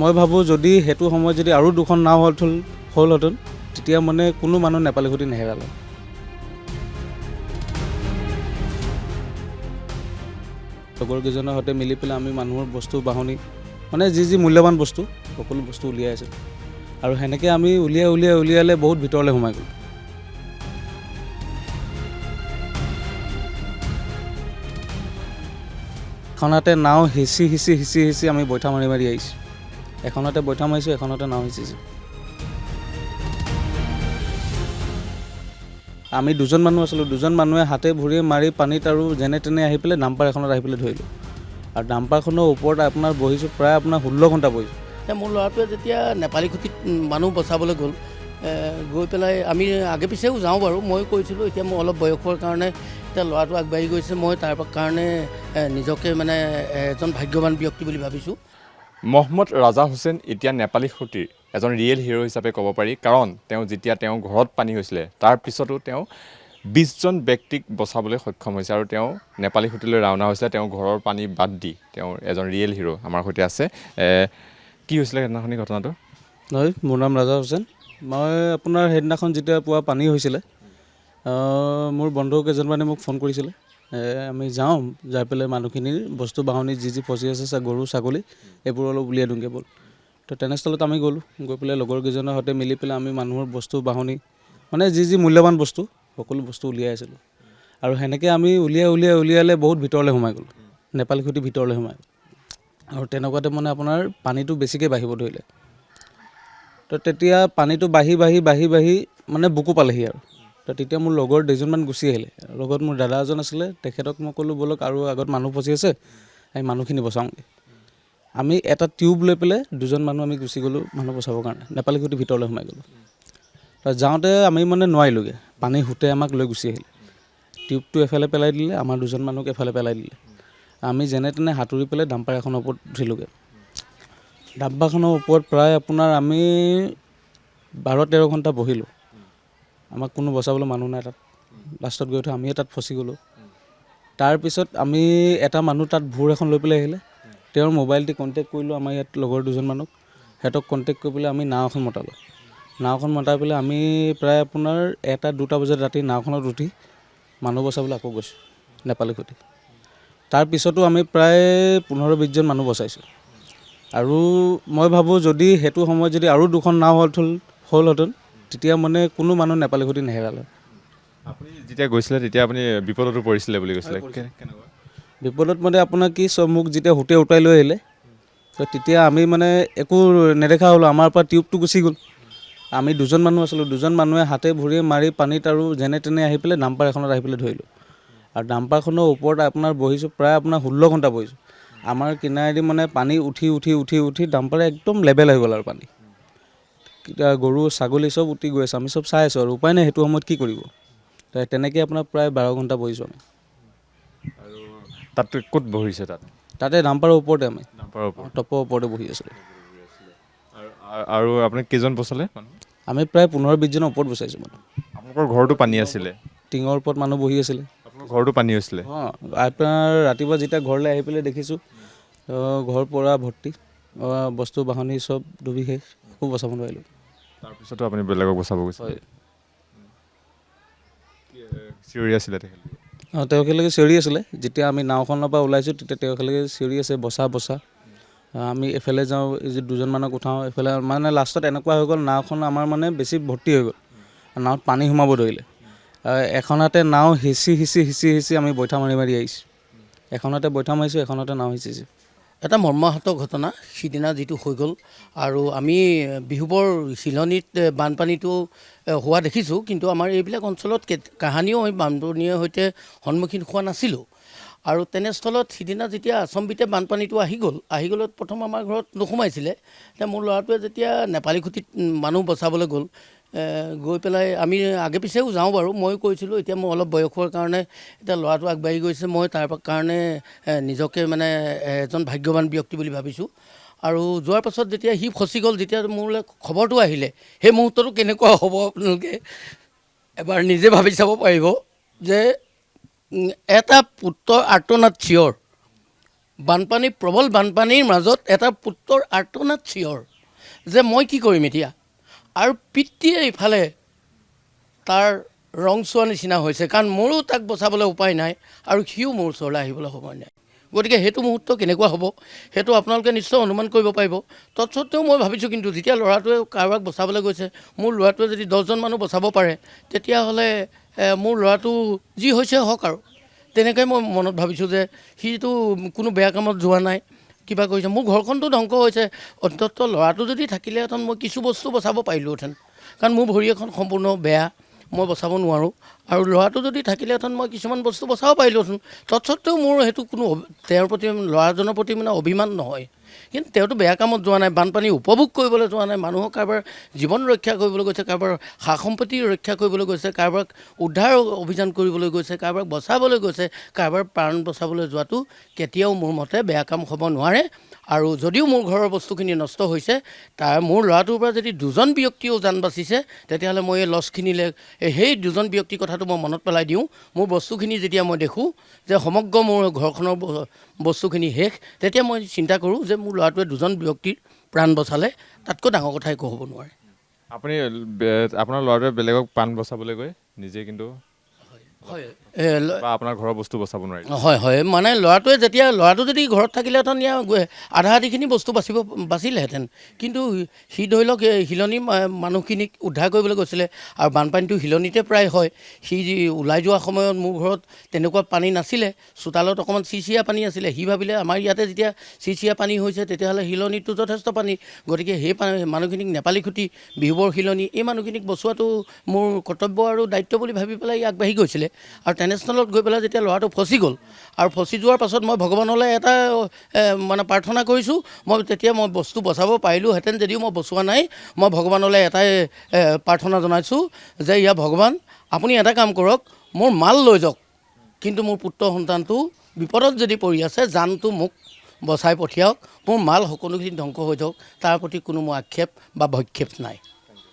মই ভাবোঁ যদি সেইটো সময়ত যদি আৰু দুখন নাও হ'লহেঁতেন তেতিয়া মানে কোনো মানুহ নেপালী সৈতে নেহেৰালে। লগৰকেইজনৰ সৈতে মিলি পেলাই আমি মানুহৰ বস্তু বাহনি মানে যি মূল্যৱান বস্তু সকলো বস্তু উলিয়াই আছিলোঁ আৰু সেনেকৈ আমি উলিয়ালে বহুত ভিতৰলৈ সোমাই গ'লোঁ। এখনতে নাও সিঁচি আমি বৈঠা মাৰি আহিছোঁ। এখনতে বৈঠা মাৰিছোঁ, এখনতে নাও সিঁচিছোঁ। আমি দুজন মানুহ আছিলোঁ, দুজন মানুহে হাতে ভৰিয়ে মাৰি পানীত আৰু যেনে তেনে আহি পেলাই ডাম্পাৰ এখনত আহি পেলাই ধৰিলোঁ আৰু ডাম্পাৰখনৰ ওপৰত আপোনাৰ বহিছোঁ প্ৰায় আপোনাৰ 16 ঘণ্টা বহিছোঁ। মোৰ ল'ৰাটোৱে যেতিয়া নেপালী খুঁটিত মানুহ বচাবলৈ গৈ পেলাই আমি আগে পিছেও যাওঁ বাৰু, মই কৈছিলোঁ এতিয়া মোৰ অলপ বয়সৰ কাৰণে এতিয়া ল'ৰাটো আগবাঢ়ি গৈছে, মই তাৰ কাৰণে নিজকে মানে এজন ভাগ্যৱান ব্যক্তি বুলি ভাবিছোঁ। মহম্মদ ৰাজা হুছেইন এতিয়া নেপালী খুঁটিৰ এজন ৰিয়েল হিৰ' হিচাপে ক'ব পাৰি, কাৰণ যেতিয়া তেওঁ ঘৰত পানী হৈছিলে তাৰ পিছতো তেওঁ 20জন ব্যক্তিক বচাবলৈ সক্ষম হৈছে আৰু তেওঁ নেপালী খুঁটিলৈ ৰাওনা হৈছিলে। তেওঁ ঘৰৰ পানী বাদ দি তেওঁৰ এজন ৰিয়েল হিৰ' আমাৰ সৈতে আছে। কি হৈছিলে সেইদিনাখনি ঘটনাটো? হয়, মোৰ নাম ৰাজা হুছেইন। মই আপোনাৰ সেইদিনাখন যেতিয়া পুৱা পানী হৈছিলে মোৰ বন্ধু কেইজনমানে মোক ফোন কৰিছিলে, আমি যাই পেলাই মানুহখিনিৰ বস্তু বাহনি যি ফচি আছে গৰু ছাগলী এইবোৰ অলপ উলিয়াই দিওঁগৈ ব'ল। তো তেনেস্থলত আমি গ'লোঁ, গৈ পেলাই লগৰকেইজনৰ সৈতে মিলি পেলাই আমি মানুহৰ বস্তু বাহনি মানে যি মূল্যৱান বস্তু সকলো বস্তু উলিয়াই আছিলোঁ আৰু সেনেকৈ আমি উলিয়ালে বহুত ভিতৰলৈ সোমাই গ'লোঁ, নেপালী খুঁটি ভিতৰলৈ সোমাই গ'ল আৰু তেনেকুৱাতে মানে আপোনাৰ পানীটো বেছিকৈ বাঢ়িব ধৰিলে। তো তেতিয়া পানীটো বাঢ়ি মানে বুকু পালেহি আৰু তো তেতিয়া মোৰ লগৰ দুজনমান গুচি আহিলে। লগত মোৰ দাদা এজন আছিলে, তেখেতক মই ক'লোঁ ব'লক আৰু আগত মানুহ ফচি আছে আমি মানুহখিনি বচাওঁগৈ। আমি এটা টিউব লৈ পেলাই দুজন মানুহ আমি গুচি গ'লোঁ মানুহ বচাবৰ কাৰণে, নেপালী খুঁটি ভিতৰলৈ সোমাই গ'লোঁ। তাত যাওঁতে আমি মানে নোৱাৰিলোঁগৈ, পানী সুতে আমাক লৈ গুচি আহিলে। টিউবটো এফালে পেলাই দিলে, আমাৰ দুজন মানুহক এফালে পেলাই দিলে। আমি যেনে তেনে সাঁতুৰি পেলাই ডাম্পাৰ এখনৰ ওপৰত উঠিলোঁগৈ। ডাব্বাখনৰ ওপৰত প্ৰায় আপোনাৰ আমি 12-13 ঘণ্টা বহিলোঁ। আমাক কোনো বচাবলৈ মানুহ নাই তাত। লাষ্টত গৈ থৈ আমিয়ে তাত ফচি গ'লোঁ। তাৰপিছত আমি এটা মানুহ তাত ভোৰ এখন লৈ পেলাই আহিলে, তেওঁৰ মোবাইলটি কণ্টেক্ট কৰিলোঁ আমাৰ ইয়াত লগৰ দুজন মানুহক, সিহঁতক কণ্টেক্ট কৰি পেলাই আমি নাও এখন মতালোঁ। নাওখন মতাই পেলাই আমি প্ৰায় আপোনাৰ 1-2 বজাত ৰাতি নাওখনত উঠি মানুহ বচাবলৈ আকৌ গৈছোঁ নেপালী খুঁটি। তাৰপিছতো আমি প্ৰায় 15-20জন মানুহ বচাইছোঁ আৰু মই ভাবোঁ যদি সেইটো সময়ত যদি আৰু দুখন নাও হ'লহেঁতেন তেতিয়া মানে কোনো মানুহ নেপালী খুঁটি নেহেৰালে। আপুনি যেতিয়া গৈছিলে তেতিয়া আপুনি বিপদতো পৰিছিলে বুলি কৈছিলে, কেনেকুৱা বিপদত মানে আপোনাৰ কি মোক যেতিয়া হোটে উটাই লৈ আহিলে তো তেতিয়া আমি মানে একো নেদেখা হ'লোঁ, আমাৰ পৰা টিউবটো গুচি গ'ল। আমি দুজন মানুহ আছিলোঁ, দুজন মানুহে হাতে ভৰিয়ে মাৰি পানীত আৰু যেনে তেনে আহি পেলাই ডাম্পাৰ এখনত আহি পেলাই ধৰিলোঁ আৰু ডাম্পাৰখনৰ ওপৰত আপোনাৰ বহিছোঁ প্ৰায় আপোনাৰ 16 ঘণ্টা বহিছোঁ। আমাৰ কিনাৰেদি মানে পানী উঠি ডাম্পাৰে একদম লেবেল হৈ গ'ল আৰু পানী, গৰু ছাগলী চব উটি গৈ আছে। আমি চব চাই আছোঁ আৰু উপায় নাই, সেইটো সময়ত কি কৰিব। তেনেকৈ আপোনাৰ প্ৰায় 12 ঘণ্টা বহিছোঁ আমি। আৰু তাত ক'ত বহিছে? তাতে ডাম্পাৰৰ ওপৰতে আমি ডাম্পাৰৰ ওপৰত টপৰ ওপৰতে বহি আছিলোঁ। আৰু আপুনি কেইজন বচালে? আমি প্ৰায় 15-20জনৰ ওপৰত বচাইছোঁ মানুহ। আপোনালোকৰ ঘৰতো পানী আছিলে? টিঙৰ ওপৰত মানুহ বহি আছিলে। আপোনাৰ ঘৰতো পানী হৈছিলে? আপোনাৰ ৰাতিপুৱা যেতিয়া ঘৰলৈ আহি পেলাই দেখিছোঁ ঘৰ পৰা ভৰ্তি, বস্তু বাহনি চব ডুবি শেষ, একো বচাব নোৱাৰিলোঁ। তাৰপিছতো আপুনি বেলেগক বচাব গৈছে? হয়। চিঞৰি আছিলে তেখেতে? তেওঁলোকে চিঞৰি আছিলে। যেতিয়া আমি নাওখনৰ পৰা ওলাইছোঁ তেতিয়া তেওঁলোকে চিঞৰি আছে বচা। আমি এফালে যাওঁ, এই দুজন মানুহক উঠাওঁ, এফালে মানে লাষ্টত এনেকুৱা হৈ গ'ল নাওখন আমাৰ মানে বেছি ভৰ্তি হৈ গ'ল, নাৱত পানী সোমাব ধৰিলে। এখনতে নাও সিঁচি আমি বৈঠা মাৰি আহিছোঁ। এখনতে বৈঠা মাৰিছোঁ, এখনতে নাও সিঁচিছোঁ। এটা মৰ্মাহত ঘটনা সিদিনা যিটো হৈ গ'ল, আৰু আমি বিহুবৰ চিলনীত বানপানীটো হোৱা দেখিছোঁ, কিন্তু আমাৰ এইবিলাক অঞ্চলত কাহানিও আমি বানপানীৰ সৈতে সন্মুখীন হোৱা নাছিলোঁ। আৰু তেনেস্থলত সিদিনা যেতিয়া আচম্বিতে বানপানীটো আহি গ'লত প্ৰথম আমাৰ ঘৰত নোসোমাইছিলে। এতিয়া মোৰ ল'ৰাটোৱে যেতিয়া নেপালী খুঁটিত মানুহ বচাবলৈ গৈ পেলাই আমি আগে পিছেও যাওঁ বাৰু, মই কৈছিলোঁ এতিয়া মোৰ অলপ বয়সৰ কাৰণে এতিয়া ল'ৰাটো আগবাঢ়ি গৈছে, মই তাৰ কাৰণে নিজকে মানে এজন ভাগ্যৱান ব্যক্তি বুলি ভাবিছোঁ। আৰু যোৱাৰ পাছত যেতিয়া সি ফচি গ'ল, যেতিয়া মোলৈ খবৰটো আহিলে, সেই মুহূৰ্তটো কেনেকুৱা হ'ব আপোনালোকে এবাৰ নিজে ভাবি চাব পাৰিব যে এটা পুত্ৰৰ আৰ্তনাদ চিঞৰ বানপানী প্ৰবল বানপানীৰ মাজত এটা পুত্ৰৰ আৰ্তনাদ চিঞৰ যে মই কি কৰিম এতিয়া। আৰু পিতৃয়ে ইফালে তাৰ ৰং চোৱা নিচিনা হৈছে, কাৰণ মোৰো তাক বচাবলৈ উপায় নাই আৰু সিও মোৰ ওচৰলৈ আহিবলৈ সময় নাই। গতিকে সেইটো মুহূৰ্ত কেনেকুৱা হ'ব সেইটো আপোনালোকে নিশ্চয় অনুমান কৰিব পাৰিব। তৎসত্ত্বেও মই ভাবিছোঁ, কিন্তু যেতিয়া ল'ৰাটোৱে কাৰোবাক বচাবলৈ গৈছে, মোৰ ল'ৰাটোৱে যদি 10জন মানুহ বচাব পাৰে, তেতিয়াহ'লে মোৰ ল'ৰাটো যি হৈছে হওক আৰু। তেনেকৈ মই মনত ভাবিছোঁ যে সিটো কোনো বেয়া কামত যোৱা নাই, কিবা কৰিছে। মোৰ ঘৰখনটো ধ্বংস হৈছে, অন্ততঃ ল'ৰাটো যদি থাকিলেহেঁতেন মই কিছু বস্তু বচাব পাৰিলোহেঁতেন, কাৰণ মোৰ ভৰি এখন সম্পূৰ্ণ বেয়া, মই বচাব নোৱাৰোঁ। আৰু ল'ৰাটো যদি থাকিলেহেঁতেন মই কিছুমান বস্তু বচাব পাৰিলোহেঁতেন। তৎসত্ত্বেও মোৰ সেইটো কোনো তেওঁৰ প্ৰতি, ল'ৰাজনৰ প্ৰতি মানে অভিমান নহয়। কিন্তু তেওঁতো বেয়া কামত যোৱা নাই, বানপানী উপভোগ কৰিবলৈ যোৱা নাই। মানুহৰ কাৰোবাৰ জীৱন ৰক্ষা কৰিবলৈ গৈছে, কাৰোবাৰ সা সম্পত্তি ৰক্ষা কৰিবলৈ গৈছে, কাৰোবাক উদ্ধাৰ অভিযান কৰিবলৈ গৈছে, কাৰোবাক বচাবলৈ গৈছে। কাৰোবাৰ প্ৰাণ বচাবলৈ যোৱাটো কেতিয়াও মোৰ মতে বেয়া কাম হ'ব নোৱাৰে। আৰু যদিও মোৰ ঘৰৰ বস্তুখিনি নষ্ট হৈছে, মোৰ ল'ৰাটোৰ পৰা যদি 2জন ব্যক্তিও জান বাচিছে, তেতিয়াহ'লে মই এই লছখিনিলৈ সেই 2জন ব্যক্তিৰ কথাটো মই মনত পেলাই দিওঁ। মোৰ বস্তুখিনি যেতিয়া মই দেখোঁ যে সমগ্ৰ মোৰ ঘৰখনৰ বস্তুখিনি শেষ, তেতিয়া মই চিন্তা কৰোঁ যে মোৰ ল'ৰাটোৱে 2জন ব্যক্তিৰ প্ৰাণ বচালে, তাতকৈ ডাঙৰ কথা একো হ'ব নোৱাৰে। আপুনি আপোনাৰ ল'ৰাটোৱে বেলেগক প্ৰাণ বচাবলৈ গৈ নিজে কিন্তু হয়, বা আপোনাৰ ঘৰৰ বস্তু বচাব নোৱাৰিলে। হয় হয়, মানে ল'ৰাটোৱে যেতিয়া ল'ৰাটো যদি ঘৰত থাকিলেহেঁতেন, আধা আধিখিনি বস্তু বাচিলেহেঁতেন। কিন্তু সি ধৰি লওক হিলনি মানুহখিনিক উদ্ধাৰ কৰিবলৈ গৈছিলে, আৰু বানপানীটো হিলনিতে প্ৰায় হয়। সি ওলাই যোৱা সময়ত মোৰ ঘৰত তেনেকুৱা পানী নাছিলে, চোতালত অকণমান চিচিয়া পানী আছিলে। সি ভাবিলে আমাৰ ইয়াতে যেতিয়া চিচিয়া পানী হৈছে, তেতিয়াহ'লে হিলনিতো যথেষ্ট পানী, গতিকে সেই মানুহখিনিক নেপালী খুটি, বিহুবৰ হিলনি, এই মানুহখিনিক বচোৱাটো মোৰ কৰ্তব্য আৰু দায়িত্ব বুলি ভাবি পেলাই আগবাঢ়ি গৈছিলে। আৰু তেনেস্থলত গৈ পেলাই যেতিয়া ল'ৰাটো ফচি গ'ল, আৰু ফচি যোৱাৰ পাছত মই ভগৱানলৈ এটা মানে প্ৰাৰ্থনা কৰিছোঁ। তেতিয়া মই বস্তু বচাব পাৰিলোহেঁতেন, যদিও মই বচোৱা নাই। মই ভগৱানলৈ এটাই প্ৰাৰ্থনা জনাইছোঁ যে ইয়া ভগৱান, আপুনি এটা কাম কৰক, মোৰ মাল লৈ যাওক, কিন্তু মোৰ পুত্ৰ সন্তানটো বিপদত যদি পৰি আছে, জানটো মোক বচাই পঠিয়াওক। মোৰ মাল সকলোখিনি ধ্বংস হৈ যাওক, তাৰ প্ৰতি কোনো মোৰ আক্ষেপ বা ভক্ষেপ নাই।